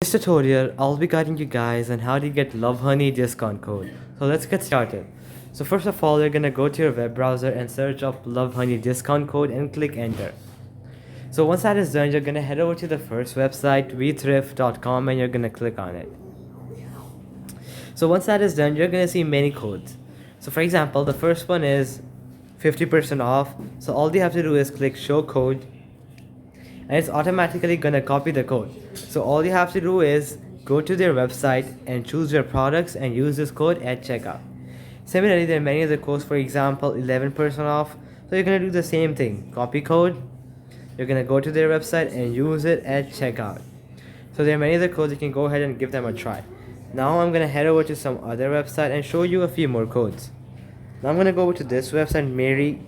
In this tutorial, I'll be guiding you guys on how to get LoveHoney discount code. So let's get started. So first of all, you're gonna go to your web browser and search up LoveHoney discount code and click enter. So once that is done, you're gonna head over to the first website, wethrift.com, and you're gonna click on it. So once that is done, you're gonna see many codes. So for example, the first one is 50% off. So all you have to do is click show code, and it's automatically gonna copy the code. So all you have to do is go to their website and choose your products and use this code at checkout. Similarly, there are many other codes, for example 11% off. So you're gonna do the same thing, copy code, you're gonna go to their website and use it at checkout. So there are many other codes, you can go ahead and give them a try. Now I'm gonna head over to some other website and show you a few more codes. Now I'm gonna go over to this website, Mary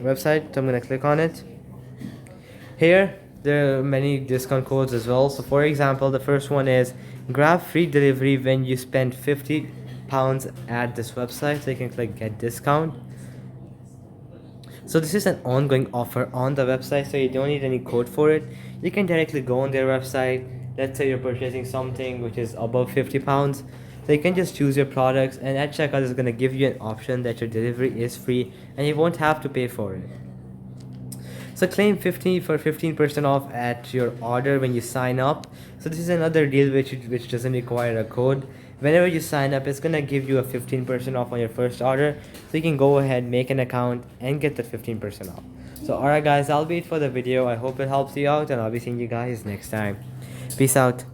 website, so I'm gonna click on it. Here there are many discount codes as well. So for example, the first one is grab free delivery when you spend £50 at this website. So you can click get discount. So this is an ongoing offer on the website, so you don't need any code for it. You can directly go on their website. Let's say you're purchasing something which is above £50, so you can just choose your products, and at checkout is going to give you an option that your delivery is free and you won't have to pay for it. So claim 15% off at your order when you sign up. So this is another deal which doesn't require a code. Whenever you sign up, it's gonna give you a 15% off on your first order. So you can go ahead, make an account, and get the 15% off. So alright guys, that'll be it for the video. I hope it helps you out, and I'll be seeing you guys next time. Peace out.